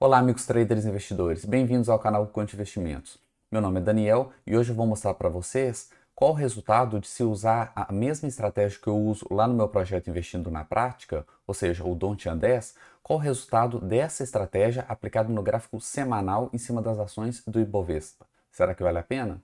Olá, amigos traders e investidores, bem-vindos ao canal Quant Investimentos. Meu nome é Daniel e hoje eu vou mostrar para vocês qual o resultado de se usar a mesma estratégia que eu uso lá no meu projeto Investindo na Prática, ou seja, o Dontian 10, qual o resultado dessa estratégia aplicado no gráfico semanal em cima das ações do Ibovespa. Será que vale a pena?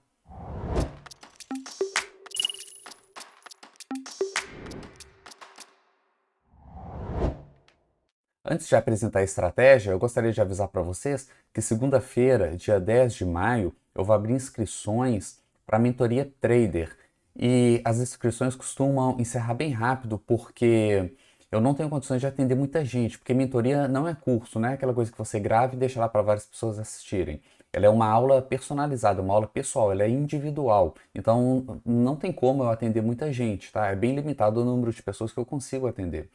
Antes de apresentar a estratégia, eu gostaria de avisar para vocês que segunda-feira, dia 10 de maio, eu vou abrir inscrições para a mentoria Trader. E as inscrições costumam encerrar bem rápido porque eu não tenho condições de atender muita gente, porque mentoria não é curso, não é aquela coisa que você grava e deixa lá para várias pessoas assistirem. Ela é uma aula personalizada, uma aula pessoal, ela é individual. Então não tem como eu atender muita gente, tá? É bem limitado o número de pessoas que eu consigo atender.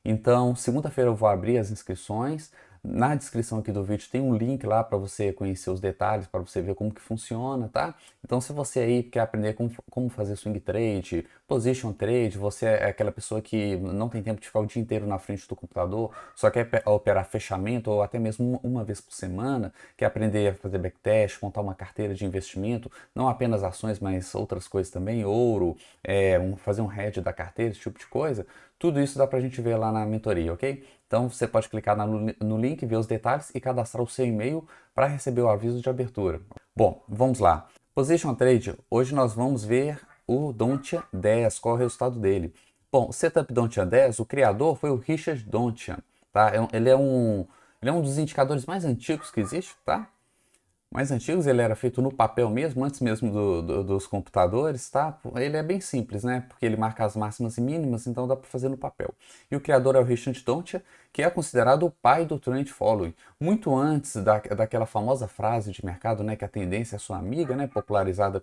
Então, segunda-feira eu vou abrir as inscrições. Na descrição aqui do vídeo tem um link lá para você conhecer os detalhes, para você ver como que funciona, tá? Então, se você aí quer aprender como fazer swing trade, position trade, você é aquela pessoa que não tem tempo de ficar o dia inteiro na frente do computador, só quer operar fechamento ou até mesmo uma vez por semana, quer aprender a fazer backtest, montar uma carteira de investimento, não apenas ações, mas outras coisas também, ouro, fazer um hedge da carteira, esse tipo de coisa, tudo isso dá pra gente ver lá na mentoria, ok? Então você pode clicar no link, ver os detalhes e cadastrar o seu e-mail para receber o aviso de abertura. Bom, vamos lá. Position Trade, hoje nós vamos ver o Dontian 10, qual é o resultado dele. Bom, o Setup Dontian 10, o criador foi o Richard Dontian, tá? Ele é um dos indicadores mais antigos que existe, tá? Mais antigos, ele era feito no papel mesmo, antes mesmo dos computadores, tá? Ele é bem simples, né? Porque ele marca as máximas e mínimas, então dá para fazer no papel. E o criador é o Richard Dontia, que é considerado o pai do Trend Following. Muito antes daquela famosa frase de mercado, né? Que a tendência é sua amiga, né? Popularizada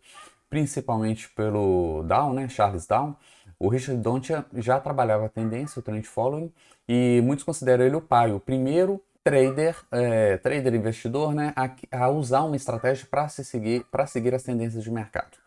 principalmente pelo Dow, né? Charles Dow. O Richard Dontia já trabalhava a tendência, o Trend Following, e muitos consideram ele o pai, o primeiro trader investidor, né, a usar uma estratégia para seguir as tendências de mercado.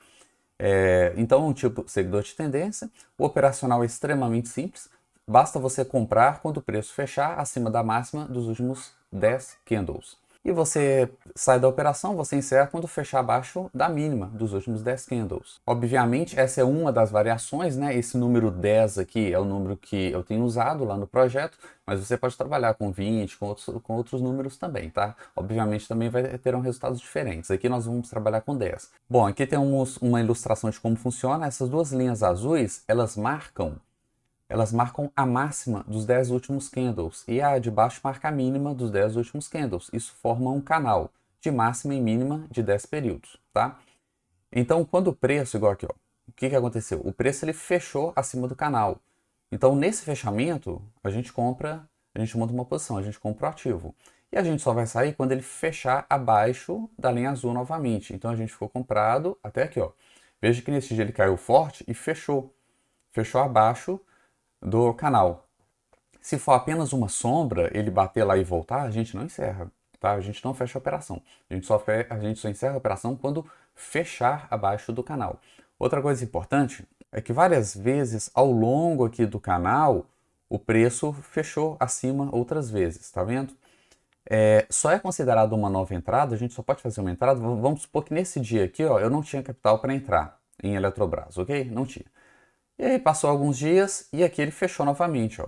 Então, um tipo seguidor de tendência, o operacional é extremamente simples, basta você comprar quando o preço fechar acima da máxima dos últimos 10 candles. E você sai da operação, você encerra quando fechar abaixo da mínima dos últimos 10 candles. Obviamente, essa é uma das variações, né? Esse número 10 aqui é o número que eu tenho usado lá no projeto, mas você pode trabalhar com 20, com outros números também, tá? Obviamente também terão resultados diferentes. Aqui nós vamos trabalhar com 10. Bom, aqui temos uma ilustração de como funciona. Essas duas linhas azuis, elas marcam a máxima dos 10 últimos candles e a de baixo marca a mínima dos 10 últimos candles. Isso forma um canal de máxima e mínima de 10 períodos, tá? Então, quando o preço, igual aqui, ó, o que que aconteceu? O preço ele fechou acima do canal. Então, nesse fechamento, a gente monta uma posição, a gente compra o ativo. E a gente só vai sair quando ele fechar abaixo da linha azul novamente. Então, a gente ficou comprado até aqui, ó. Veja que nesse dia ele caiu forte e fechou. Fechou abaixo do canal. Se for apenas uma sombra, ele bater lá e voltar, a gente não encerra, tá? A gente não fecha a operação. A gente só encerra a operação quando fechar abaixo do canal. Outra coisa importante é que várias vezes ao longo aqui do canal, o preço fechou acima outras vezes, tá vendo? Só é considerado uma nova entrada, a gente só pode fazer uma entrada. Vamos supor que nesse dia aqui, ó, eu não tinha capital para entrar em Eletrobras, ok? Não tinha. E aí passou alguns dias e aqui ele fechou novamente, ó.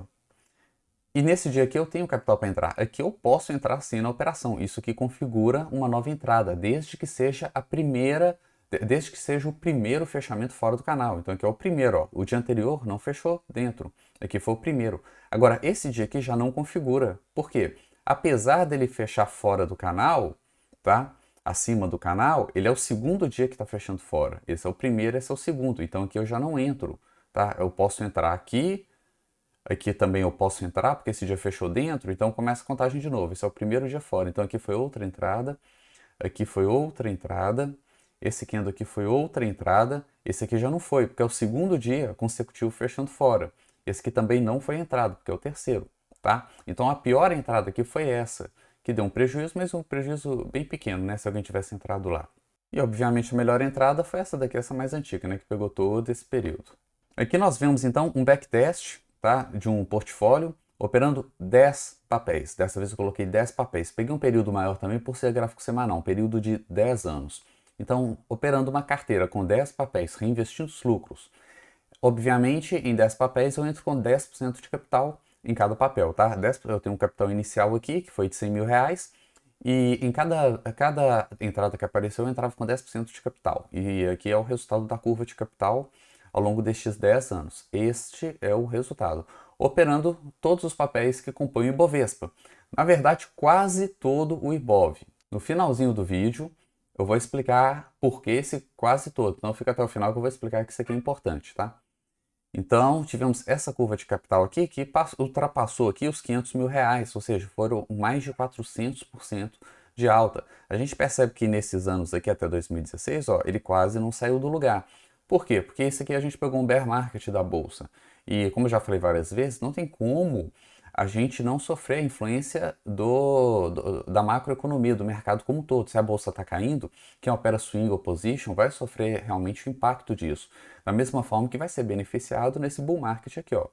E nesse dia aqui eu tenho capital para entrar. Aqui eu posso entrar sim na operação. Isso que configura uma nova entrada, desde que seja o primeiro fechamento fora do canal. Então aqui é o primeiro, ó. O dia anterior não fechou dentro. Aqui foi o primeiro. Agora esse dia aqui já não configura. Por quê? Apesar dele fechar fora do canal, tá? Acima do canal, ele é o segundo dia que está fechando fora. Esse é o primeiro, esse é o segundo. Então aqui eu já não entro, tá? Eu posso entrar aqui. Aqui também eu posso entrar, porque esse dia fechou dentro, então começa a contagem de novo. Esse é o primeiro dia fora. Então aqui foi outra entrada, aqui foi outra entrada, esse candle aqui foi outra entrada, esse aqui já não foi, porque é o segundo dia consecutivo fechando fora. Esse aqui também não foi entrada, porque é o terceiro, tá? Então a pior entrada aqui foi essa, que deu um prejuízo, mas um prejuízo bem pequeno, né? Se alguém tivesse entrado lá. E obviamente a melhor entrada foi essa daqui, essa mais antiga, né? Que pegou todo esse período. Aqui nós vemos então um backtest, tá, de um portfólio operando 10 papéis. Dessa vez eu coloquei 10 papéis. Peguei um período maior também por ser gráfico semanal, um período de 10 anos. Então, operando uma carteira com 10 papéis, reinvestindo os lucros. Obviamente, em 10 papéis eu entro com 10% de capital em cada papel, tá? Eu tenho um capital inicial aqui, que foi de 100 mil reais, e em cada entrada que apareceu eu entrava com 10% de capital. E aqui é o resultado da curva de capital ao longo destes 10 anos. Este é o resultado, operando todos os papéis que compõem o Ibovespa. Na verdade, quase todo o Ibov. No finalzinho do vídeo, eu vou explicar por que esse quase todo. Então fica até o final que eu vou explicar que isso aqui é importante, tá? Então, tivemos essa curva de capital aqui que ultrapassou aqui os 500 mil reais, ou seja, foram mais de 400% de alta. A gente percebe que nesses anos aqui, até 2016, ó, ele quase não saiu do lugar. Por quê? Porque esse aqui a gente pegou um bear market da Bolsa. E como eu já falei várias vezes, não tem como a gente não sofrer a influência da macroeconomia, do mercado como um todo. Se a Bolsa está caindo, quem opera swing ou position vai sofrer realmente o impacto disso. Da mesma forma que vai ser beneficiado nesse bull market aqui, ó.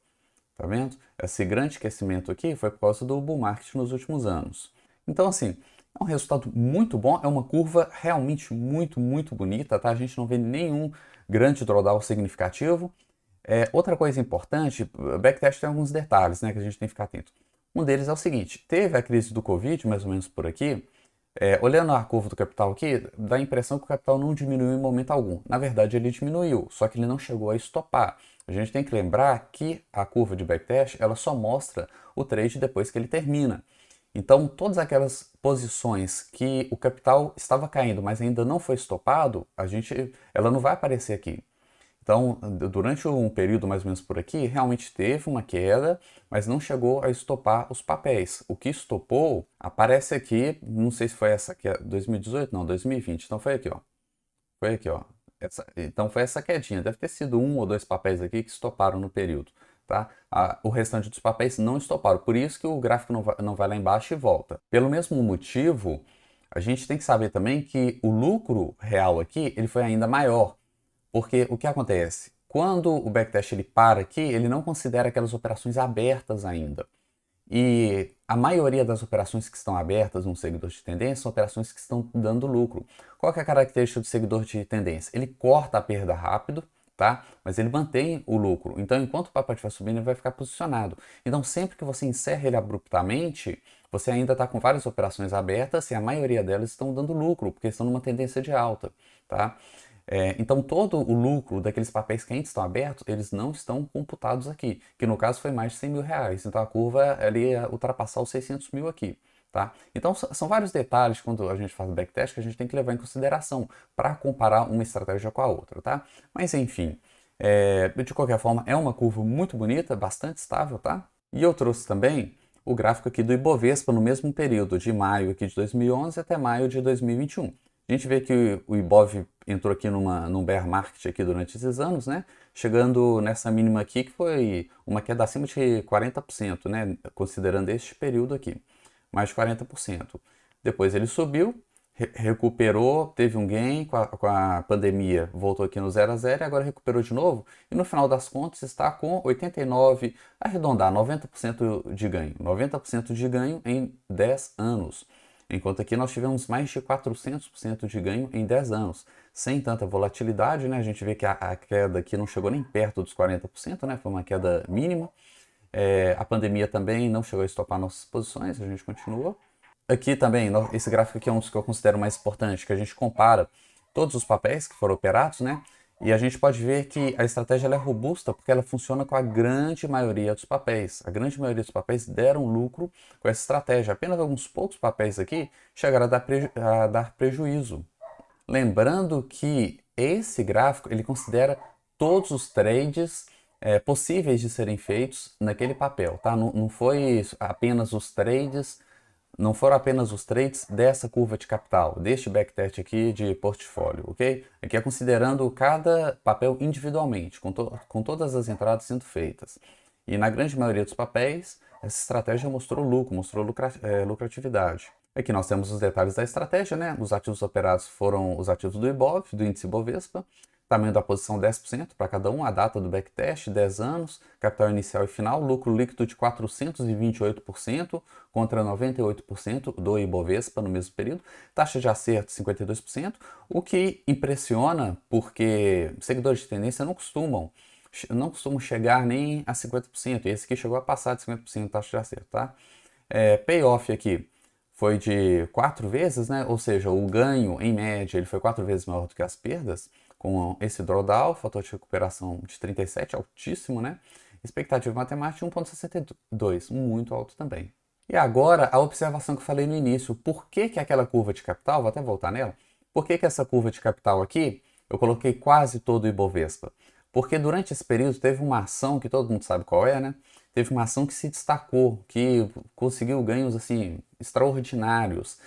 Tá vendo? Esse grande crescimento aqui foi por causa do bull market nos últimos anos. Então, assim, é um resultado muito bom, é uma curva realmente muito bonita, tá? A gente não vê nenhum grande drawdown significativo. Outra coisa importante, backtest tem alguns detalhes, né, que a gente tem que ficar atento. Um deles é o seguinte, teve a crise do Covid, mais ou menos por aqui, olhando a curva do capital aqui, dá a impressão que o capital não diminuiu em momento algum. Na verdade, ele diminuiu, só que ele não chegou a estopar. A gente tem que lembrar que a curva de backtest, ela só mostra o trade depois que ele termina. Então, todas aquelas posições que o capital estava caindo, mas ainda não foi estopado, ela não vai aparecer aqui. Então, durante um período mais ou menos por aqui, realmente teve uma queda, mas não chegou a estopar os papéis. O que estopou aparece aqui, não sei se foi essa que é 2018, não, 2020. Então foi aqui, ó. Foi aqui, ó. Então foi essa quedinha. Deve ter sido um ou dois papéis aqui que estoparam no período, tá? O restante dos papéis não estoparam. Por isso que o gráfico não vai lá embaixo e volta. Pelo mesmo motivo, a gente tem que saber também que o lucro real aqui, ele foi ainda maior. Porque o que acontece? Quando o backtest ele para aqui, ele não considera aquelas operações abertas ainda. E a maioria das operações que estão abertas no seguidor de tendência são operações que estão dando lucro. Qual que é a característica do seguidor de tendência? Ele corta a perda rápido, tá? Mas ele mantém o lucro. Então, enquanto o pacote vai subindo, ele vai ficar posicionado. Então, sempre que você encerra ele abruptamente, você ainda está com várias operações abertas e a maioria delas estão dando lucro, porque estão numa tendência de alta, tá? Então, todo o lucro daqueles papéis que ainda estão abertos, eles não estão computados aqui, que no caso foi mais de 100 mil reais. Então, a curva ali ia ultrapassar os 600 mil aqui. Tá? Então, são vários detalhes quando a gente faz backtest que a gente tem que levar em consideração para comparar uma estratégia com a outra. Tá? Mas, enfim, de qualquer forma, é uma curva muito bonita, bastante estável. Tá? E eu trouxe também o gráfico aqui do Ibovespa no mesmo período, de maio aqui de 2011 até maio de 2021. A gente vê que o Ibov entrou aqui num bear market aqui durante esses anos, né? Chegando nessa mínima aqui, que foi uma queda acima de 40%, né? Considerando este período aqui, mais de 40%. Depois ele subiu, recuperou, teve um gain com a pandemia, voltou aqui no 0 a 0 e agora recuperou de novo. E no final das contas está com 89, arredondar, 90% de ganho. 90% de ganho em 10 anos. Enquanto aqui nós tivemos mais de 400% de ganho em 10 anos, sem tanta volatilidade, né? A gente vê que a queda aqui não chegou nem perto dos 40%, né? Foi uma queda mínima. A pandemia também não chegou a estopar nossas posições, a gente continuou. Aqui também, esse gráfico aqui é um dos que eu considero mais importante, que a gente compara todos os papéis que foram operados, né? E a gente pode ver que a estratégia ela é robusta porque ela funciona com a grande maioria dos papéis. A grande maioria dos papéis deram lucro com essa estratégia. Apenas alguns poucos papéis aqui chegaram a dar prejuízo. Lembrando que esse gráfico ele considera todos os trades possíveis de serem feitos naquele papel, tá? Não foi apenas os trades. Não foram apenas os trades dessa curva de capital, deste backtest aqui de portfólio, ok? Aqui é considerando cada papel individualmente, com todas as entradas sendo feitas. E na grande maioria dos papéis, essa estratégia mostrou lucro, mostrou lucratividade. Aqui nós temos os detalhes da estratégia, né? Os ativos operados foram os ativos do Ibov, do índice Bovespa. tamanho da posição 10% para cada um, a data do backtest, 10 anos, capital inicial e final, lucro líquido de 428% contra 98% do Ibovespa no mesmo período, taxa de acerto 52%, o que impressiona porque seguidores de tendência não costumam chegar nem a 50%, e esse aqui chegou a passar de 50% de taxa de acerto, tá? Payoff aqui foi de 4 vezes, né? Ou seja, o ganho, em média, ele foi 4 vezes maior do que as perdas, com esse drawdown, fator de recuperação de 37, altíssimo, né? Expectativa matemática de 1,62, muito alto também. E agora, a observação que eu falei no início, por que que aquela curva de capital, vou até voltar nela, por que que essa curva de capital aqui, eu coloquei quase todo o Ibovespa? Porque durante esse período teve uma ação, que todo mundo sabe qual é, né? Teve uma ação que se destacou, que conseguiu ganhos assim extraordinários.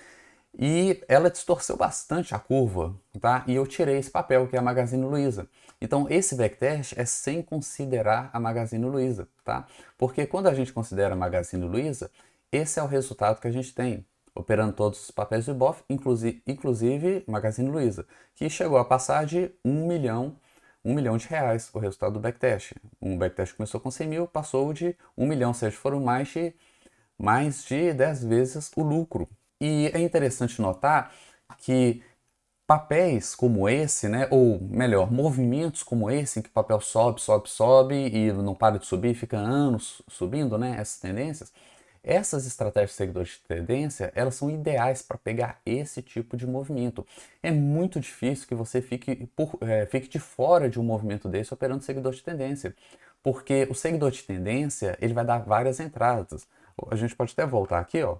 E ela distorceu bastante a curva, tá? E eu tirei esse papel, que é a Magazine Luiza. Então, esse backtest é sem considerar a Magazine Luiza, tá? Porque quando a gente considera a Magazine Luiza, esse é o resultado que a gente tem, operando todos os papéis do Ibov, inclusive Magazine Luiza, que chegou a passar de 1 milhão de reais o resultado do backtest. Um backtest começou com 100 mil, passou de 1 milhão, ou seja, foram mais de 10 vezes o lucro. E é interessante notar que papéis como esse, né, ou melhor, movimentos como esse, em que o papel sobe, sobe, sobe e não para de subir, fica anos subindo, né, essas tendências, essas estratégias de seguidores de tendência, elas são ideais para pegar esse tipo de movimento. É muito difícil que você fique de fora de um movimento desse operando seguidor de tendência, porque o seguidor de tendência, ele vai dar várias entradas. A gente pode até voltar aqui, ó.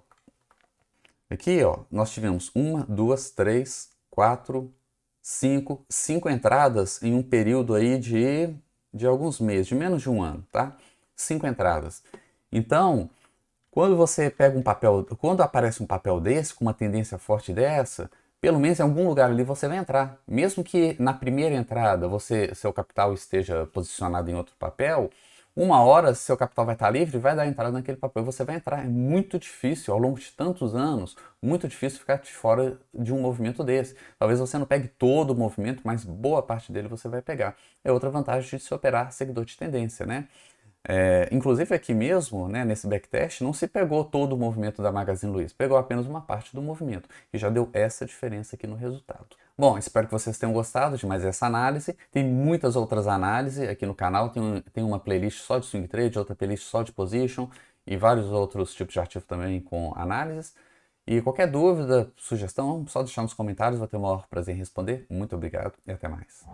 Aqui, ó, nós tivemos uma, duas, três, quatro, cinco entradas em um período aí de alguns meses, de menos de um ano, tá? 5 entradas. Então, quando aparece um papel desse, com uma tendência forte dessa, pelo menos em algum lugar ali você vai entrar. Mesmo que na primeira entrada seu capital esteja posicionado em outro papel, uma hora seu capital vai estar livre, vai dar entrada naquele papel e você vai entrar. É muito difícil, ao longo de tantos anos, muito difícil ficar de fora de um movimento desse. Talvez você não pegue todo o movimento, mas boa parte dele você vai pegar. É outra vantagem de se operar seguidor de tendência, né? Inclusive aqui mesmo, né, nesse backtest, não se pegou todo o movimento da Magazine Luiza, pegou apenas uma parte do movimento e já deu essa diferença aqui no resultado. Bom, espero que vocês tenham gostado de mais essa análise. Tem muitas outras análises aqui no canal, tem uma playlist só de swing trade, outra playlist só de position e vários outros tipos de ativo também com análises. E qualquer dúvida, sugestão, só deixar nos comentários, vou ter o maior prazer em responder. Muito obrigado e até mais.